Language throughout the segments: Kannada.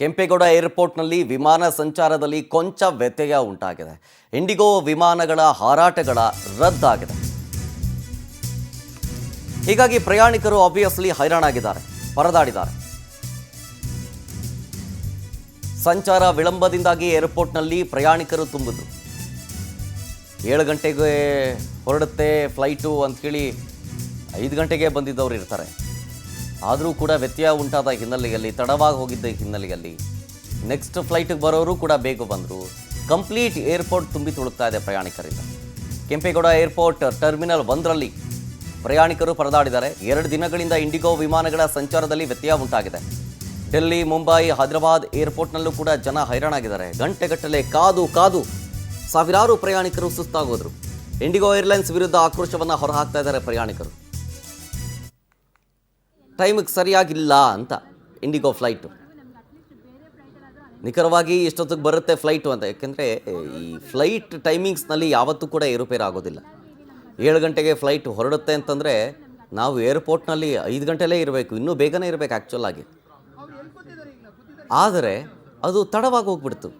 ಕೆಂಪೇಗೌಡ ಏರ್ಪೋರ್ಟ್ನಲ್ಲಿ ವಿಮಾನ ಸಂಚಾರದಲ್ಲಿ ಕೊಂಚ ವ್ಯತ್ಯಯ ಉಂಟಾಗಿದೆ. ಇಂಡಿಗೋ ವಿಮಾನಗಳ ಹಾರಾಟಗಳ ರದ್ದಾಗಿದೆ. ಹೀಗಾಗಿ ಪ್ರಯಾಣಿಕರು ಆಬ್ವಿಯಸ್ಲಿ ಹೈರಾಣಾಗಿದ್ದಾರೆ, ಪರದಾಡಿದ್ದಾರೆ. ಸಂಚಾರ ವಿಳಂಬದಿಂದಾಗಿ ಏರ್ಪೋರ್ಟ್ನಲ್ಲಿ ಪ್ರಯಾಣಿಕರು ತುಂಬಿದ್ರು. 7 ಗಂಟೆಗೆ ಹೊರಡುತ್ತೆ ಫ್ಲೈಟು ಅಂಥೇಳಿ 5 ಗಂಟೆಗೆ ಬಂದಿದ್ದವರು ಇರ್ತಾರೆ. ಆದರೂ ಕೂಡ ವ್ಯತ್ಯಯ ಉಂಟಾದ ಹಿನ್ನೆಲೆಯಲ್ಲಿ, ತಡವಾಗಿ ಹೋಗಿದ್ದ ಹಿನ್ನೆಲೆಯಲ್ಲಿ ನೆಕ್ಸ್ಟ್ ಫ್ಲೈಟಿಗೆ ಬರೋರು ಕೂಡ ಬೇಗ ಬಂದರು. ಕಂಪ್ಲೀಟ್ ಏರ್ಪೋರ್ಟ್ ತುಂಬಿ ತುಳುಕ್ತಾ ಇದೆ ಪ್ರಯಾಣಿಕರಿಂದ. ಕೆಂಪೇಗೌಡ ಏರ್ಪೋರ್ಟ್ ಟರ್ಮಿನಲ್ 1ರಲ್ಲಿ ಪ್ರಯಾಣಿಕರು ಪರದಾಡಿದ್ದಾರೆ. 2 ದಿನಗಳಿಂದ ಇಂಡಿಗೋ ವಿಮಾನಗಳ ಸಂಚಾರದಲ್ಲಿ ವ್ಯತ್ಯಯ ಉಂಟಾಗಿದೆ. ಡೆಲ್ಲಿ, ಮುಂಬೈ, ಹೈದರಾಬಾದ್ ಏರ್ಪೋರ್ಟ್ನಲ್ಲೂ ಕೂಡ ಜನ ಹೈರಾಣಾಗಿದ್ದಾರೆ. ಗಂಟೆಗಟ್ಟಲೆ ಕಾದು ಸಾವಿರಾರು ಪ್ರಯಾಣಿಕರು ಸುಸ್ತಾಗೋದ್ರು. ಇಂಡಿಗೋ ಏರ್ಲೈನ್ಸ್ ವಿರುದ್ಧ ಆಕ್ರೋಶವನ್ನು ಹೊರಹಾಕ್ತಾ ಇದ್ದಾರೆ ಪ್ರಯಾಣಿಕರು. ಟೈಮಿಗೆ ಸರಿಯಾಗಿಲ್ಲ ಅಂತ ಇಂಡಿಗೋ ಫ್ಲೈಟು, ನಿಖರವಾಗಿ ಇಷ್ಟೊತ್ತಿಗೆ ಬರುತ್ತೆ ಫ್ಲೈಟು ಅಂತ. ಯಾಕೆಂದರೆ ಈ ಫ್ಲೈಟ್ ಟೈಮಿಂಗ್ಸ್ನಲ್ಲಿ ಯಾವತ್ತೂ ಕೂಡ ಏರುಪೇರು ಆಗೋದಿಲ್ಲ. 7 ಗಂಟೆಗೆ ಫ್ಲೈಟ್ ಹೊರಡುತ್ತೆ ಅಂತಂದರೆ ನಾವು ಏರ್ಪೋರ್ಟ್ನಲ್ಲಿ 5 ಗಂಟೆಲೇ ಇರಬೇಕು, ಇನ್ನೂ ಬೇಗನೆ ಇರಬೇಕು ಆ್ಯಕ್ಚುಲ್ ಆಗಿ. ಆದರೆ ಅದು ತಡವಾಗಿ ಹೋಗ್ಬಿಡ್ತು.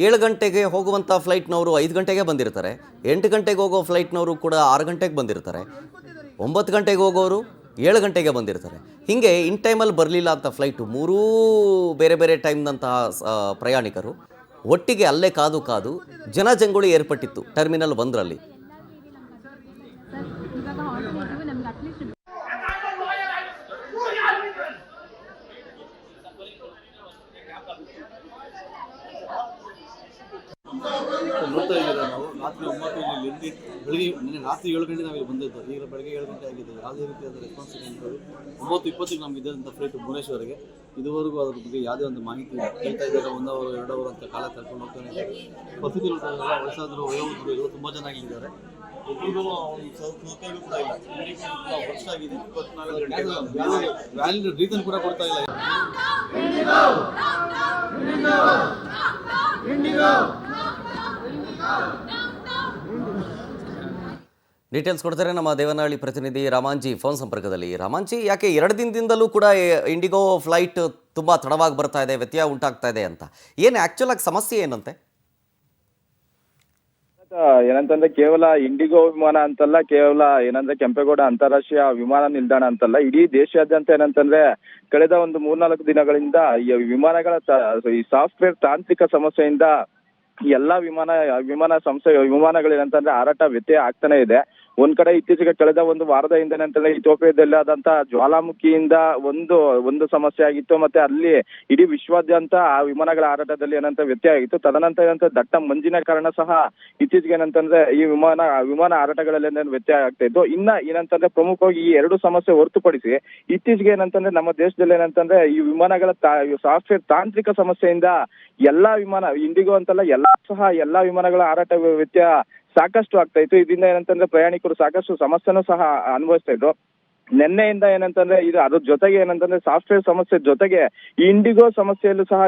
7 ಗಂಟೆಗೆ ಹೋಗುವಂಥ ಫ್ಲೈಟ್ನವರು 5 ಗಂಟೆಗೆ ಬಂದಿರ್ತಾರೆ. 8 ಗಂಟೆಗೆ ಹೋಗೋ ಫ್ಲೈಟ್ನವರು ಕೂಡ 6 ಗಂಟೆಗೆ ಬಂದಿರ್ತಾರೆ. 9 ಗಂಟೆಗೆ ಹೋಗೋರು 7 ಗಂಟೆಗೆ ಬಂದಿರ್ತಾರೆ. ಹೀಗೆ ಇನ್ ಟೈಮಲ್ಲಿ ಬರಲಿಲ್ಲ ಅಂತ ಫ್ಲೈಟು. 3 ಬೇರೆ ಬೇರೆ ಟೈಮ್ನಂತಹ ಪ್ರಯಾಣಿಕರು ಒಟ್ಟಿಗೆ ಅಲ್ಲೇ ಕಾದು ಜನಜಂಗುಳಿ ಏರ್ಪಟ್ಟಿತ್ತು ಟರ್ಮಿನಲ್ 1ರಲ್ಲಿ. ನೋಡ್ತಾ ಇದ್ದೀರಾ ನಾವು ರಾತ್ರಿ 9 ಇಲ್ಲಿ ಬೆಳಿಗ್ಗೆ ನಿನ್ನೆ ರಾತ್ರಿ 7 ಗಂಟೆ ನಾವಿಲ್ಲಿ ಬಂದಿದ್ದು. ಈಗ ಬೆಳಗ್ಗೆ 7 ಗಂಟೆ ಆಗಿದೆ. ಯಾವುದೇ ರೀತಿಯಾದ ರೆಸ್ಪಾನ್ಸ್ ಇಲ್ಲ. 9:20ಕ್ಕೆ ನಮ್ಗೆ ಇದ್ದಂಥ ಫ್ಲೈಟ್ ಭುವನೇಶ್ವರಿಗೆ. ಇದುವರೆಗೂ ಅದ್ರ ಬಗ್ಗೆ ಯಾವುದೇ ಒಂದು ಮಾಹಿತಿ ಕೇಳ್ತಾ ಇದ್ದಾಗ 1 ಅವರ್ 2 ಅವರ್ ಅಂತ ಕಾಲ ಕರ್ಕೊಂಡು ಹೋಗ್ತಾನೆ ಇದ್ದಾರೆ. ಪರಿಸ್ಥಿತಿ ನೋಡ್ತಾ ಇದ್ದಾರೆ. ವಯಸ್ಸಾದರೂ ವಯೋವೃದ್ಧರು ಎಲ್ಲ ತುಂಬ ಜನ ಇದ್ದಾರೆ. ಒಬ್ಬರಿಗೂ ಸೌಕರ್ಯ ಕೂಡ ಇಲ್ಲ. ವರ್ಷ ಆಗಿದೆ. 24 ಗಂಟೆ ವ್ಯಾಲಿಡ್ ರೀಸನ್ ಕೂಡ ಕೊಡ್ತಾ ಇಲ್ಲ. ಡೀಟೇಲ್ಸ್ ಕೊಡ್ತಾರೆ ನಮ್ಮ ದೇವನಹಳ್ಳಿ ಪ್ರತಿನಿಧಿ ರಾಮಾಂಜಿ ಫೋನ್ ಸಂಪರ್ಕದಲ್ಲಿ. ರಾಮಾಂಜಿ, ಯಾಕೆ 2 ದಿನದಿಂದಲೂ ಕೂಡ ಇಂಡಿಗೋ ಫ್ಲೈಟ್ ತುಂಬ ತಡವಾಗಿ ಬರ್ತಾ ಇದೆ, ವ್ಯತ್ಯಯ ಉಂಟಾಗ್ತಾ ಇದೆ ಅಂತ? ಏನು ಆ್ಯಕ್ಚುಲ್ ಆಗಿ ಸಮಸ್ಯೆ ಏನಂತೆ? ಏನಂತಂದ್ರೆ ಕೇವಲ ಇಂಡಿಗೋ ವಿಮಾನ ಅಂತಲ್ಲ, ಕೇವಲ ಏನಂದ್ರೆ ಕೆಂಪೇಗೌಡ ಅಂತಾರಾಷ್ಟ್ರೀಯ ವಿಮಾನ ನಿಲ್ದಾಣ ಅಂತಲ್ಲ, ಇಡೀ ದೇಶಾದ್ಯಂತ ಏನಂತಂದ್ರೆ ಕಳೆದ ಒಂದು 3-4 ದಿನಗಳಿಂದ ಈ ವಿಮಾನಗಳ ಈ ಸಾಫ್ಟ್ವೇರ್ ತಾಂತ್ರಿಕ ಸಮಸ್ಯೆಯಿಂದ ಎಲ್ಲಾ ವಿಮಾನಗಳೇನಂತಂದ್ರೆ ಹಾರಾಟ ವ್ಯತ್ಯಯ ಆಗ್ತಾನೆ ಇದೆ. ಒಂದ್ ಕಡೆ ಇತ್ತೀಚೆಗೆ ಕಳೆದ ಒಂದು ವಾರದ ಹಿಂದೆ ಏನಂತಂದ್ರೆ ಇಥಿಯೋಪಿಯಾದಲ್ಲಿ ಆದಂತ ಜ್ವಾಲಾಮುಖಿಯಿಂದ ಒಂದು ಸಮಸ್ಯೆ ಆಗಿತ್ತು. ಮತ್ತೆ ಅಲ್ಲಿ ಇಡೀ ವಿಶ್ವಾದ್ಯಂತ ಆ ವಿಮಾನಗಳ ಹಾರಾಟದಲ್ಲಿ ಏನಂತ ವ್ಯತ್ಯಯ ಆಗಿತ್ತು. ತದನಂತರ ಏನಂತ ದಟ್ಟ ಮಂಜಿನ ಕಾರಣ ಸಹ ಇತ್ತೀಚೆಗೆ ಏನಂತಂದ್ರೆ ಈ ವಿಮಾನ ಹಾರಾಟಗಳಲ್ಲಿ ವ್ಯತ್ಯಯ ಆಗ್ತಾ ಇತ್ತು. ಇನ್ನ ಏನಂತಂದ್ರೆ ಪ್ರಮುಖವಾಗಿ ಈ 2 ಸಮಸ್ಯೆ ಹೊರತುಪಡಿಸಿ ಇತ್ತೀಚೆಗೆ ಏನಂತಂದ್ರೆ ನಮ್ಮ ದೇಶದಲ್ಲಿ ಏನಂತಂದ್ರೆ ಈ ವಿಮಾನಗಳ ಸಾಫ್ಟ್ವೇರ್ ತಾಂತ್ರಿಕ ಸಮಸ್ಯೆಯಿಂದ ಎಲ್ಲಾ ಇಂಡಿಗೋ ಅಂತಲ್ಲ ಎಲ್ಲಾ ವಿಮಾನಗಳ ಹಾರಾಟ ವ್ಯತ್ಯಯ ಸಾಕಷ್ಟು ಆಗ್ತಾ ಇತ್ತು. ಇದರಿಂದ ಏನಂತಂದ್ರೆ ಪ್ರಯಾಣಿಕರು ಸಾಕಷ್ಟು ಸಮಸ್ಯೆನೂ ಸಹ ಅನುಭವಿಸ್ತಾ ಇದ್ರು. ನಿನ್ನೆಯಿಂದ ಏನಂತಂದ್ರೆ ಅದ್ರ ಜೊತೆಗೆ ಏನಂತಂದ್ರೆ ಸಾಫ್ಟ್ವೇರ್ ಸಮಸ್ಯೆ ಜೊತೆಗೆ ಈ ಇಂಡಿಗೋ ಸಮಸ್ಯೆಯಲ್ಲೂ ಸಹ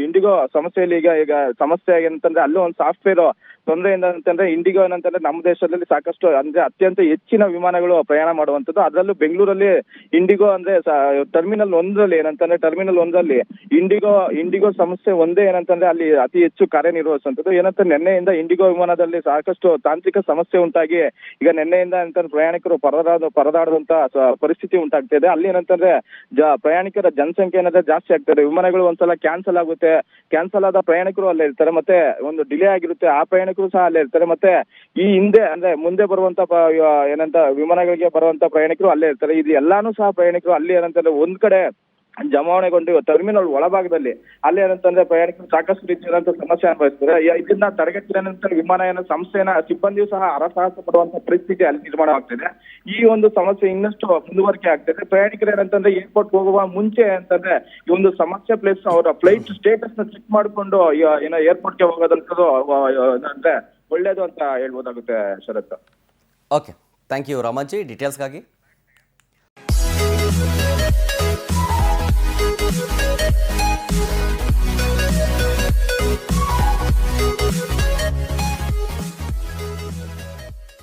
ಇಂಡಿಗೋ ಸಮಸ್ಯೆಯಲ್ಲಿ ಈಗ ಸಮಸ್ಯೆ ಏನಂತಂದ್ರೆ ಅಲ್ಲೂ ಒಂದು ಸಾಫ್ಟ್ವೇರ್ ತೊಂದರೆಯಿಂದ ಅಂತಂದ್ರೆ ಇಂಡಿಗೋ ಏನಂತಂದ್ರೆ ನಮ್ಮ ದೇಶದಲ್ಲಿ ಸಾಕಷ್ಟು ಅಂದ್ರೆ ಅತ್ಯಂತ ಹೆಚ್ಚಿನ ವಿಮಾನಗಳು ಪ್ರಯಾಣ ಮಾಡುವಂಥದ್ದು. ಅದರಲ್ಲೂ ಬೆಂಗಳೂರಲ್ಲಿ ಇಂಡಿಗೋ ಅಂದ್ರೆ ಟರ್ಮಿನಲ್ 1ರಲ್ಲಿ ಇಂಡಿಗೋ ಸಮಸ್ಯೆ ಒಂದೇ ಏನಂತಂದ್ರೆ ಅಲ್ಲಿ ಅತಿ ಹೆಚ್ಚು ಕಾರ್ಯನಿರ್ವಹಿಸುವಂಥದ್ದು. ಏನಂತ ನಿನ್ನೆಯಿಂದ ಇಂಡಿಗೋ ವಿಮಾನದಲ್ಲಿ ಸಾಕಷ್ಟು ತಾಂತ್ರಿಕ ಸಮಸ್ಯೆ ಉಂಟಾಗಿ ಈಗ ನಿನ್ನೆಯಿಂದ ಅಂತಂದ್ರೆ ಪ್ರಯಾಣಿಕರು ಪರದಾಡುವಂತ ಪರಿಸ್ಥಿತಿ ಉಂಟಾಗ್ತಾ ಇದೆ. ಅಲ್ಲಿ ಏನಂತಂದ್ರೆ ಪ್ರಯಾಣಿಕರ ಜನಸಂಖ್ಯೆ ಏನಾದ್ರೆ ಜಾಸ್ತಿ ಆಗ್ತದೆ. ವಿಮಾನಗಳು ಒಂದ್ಸಲ ಕ್ಯಾನ್ಸಲ್ ಆಗುತ್ತೆ, ಕ್ಯಾನ್ಸಲ್ ಆದ ಪ್ರಯಾಣಿಕರು ಅಲ್ಲೇ ಇರ್ತಾರೆ. ಮತ್ತೆ ಒಂದು ಡಿಲೇ ಆಗಿರುತ್ತೆ, ಆ ಪ್ರಯಾಣಿಕರು ಸಹ ಅಲ್ಲೇ ಇರ್ತಾರೆ. ಮತ್ತೆ ಈ ಹಿಂದೆ ಅಂದ್ರೆ ಮುಂದೆ ಬರುವಂತ ವಿಮಾನಗಳಿಗೆ ಬರುವಂತ ಪ್ರಯಾಣಿಕರು ಅಲ್ಲೇ ಇರ್ತಾರೆ. ಇದು ಎಲ್ಲಾನು ಸಹ ಪ್ರಯಾಣಿಕರು ಅಲ್ಲಿ ಏನಂತಂದ್ರೆ ಒಂದ್ ಕಡೆ ಜಮಾವಣೆಗೊಂಡು ಟರ್ಮಿನಲ್ ಒಳಭಾಗದಲ್ಲಿ ಅಲ್ಲಿ ಏನಂತಂದ್ರೆ ಪ್ರಯಾಣಿಕರು ಸಾಕಷ್ಟು ರೀತಿಯಾದಂತ ಸಮಸ್ಯೆ ಅನುಭವಿಸ್ತಾರೆ. ಇದನ್ನ ತಡೆಗಟ್ಟಲು ವಿಮಾನಯಾನ ಸಂಸ್ಥೆಯ ಸಿಬ್ಬಂದಿಯೂ ಸಹ ಹರಸಾಹಸ ಪಡುವಂತ ಪರಿಸ್ಥಿತಿ ಅಲ್ಲಿ ನಿರ್ಮಾಣವಾಗ್ತಿದೆ. ಈ ಒಂದು ಸಮಸ್ಯೆ ಇನ್ನಷ್ಟು ಮುಂದುವರಿಕೆ ಆಗ್ತಿದೆ. ಪ್ರಯಾಣಿಕರು ಏನಂತಂದ್ರೆ ಏರ್ಪೋರ್ಟ್ ಹೋಗುವ ಮುಂಚೆ ಅಂತಂದ್ರೆ ಈ ಒಂದು ಸಮಸ್ಯೆ ಪ್ಲೇಸ್ ಅವರ ಫ್ಲೈಟ್ ಸ್ಟೇಟಸ್ ನ ಚೆಕ್ ಮಾಡಿಕೊಂಡು ಏರ್ಪೋರ್ಟ್ಗೆ ಹೋಗೋದಂತದ್ದು ಅಂದ್ರೆ ಒಳ್ಳೇದು ಅಂತ ಹೇಳ್ಬೋದಾಗುತ್ತೆ Sharath. Okay, thank you Ramanji ಡೀಟೇಲ್ಸ್ಗಾಗಿ.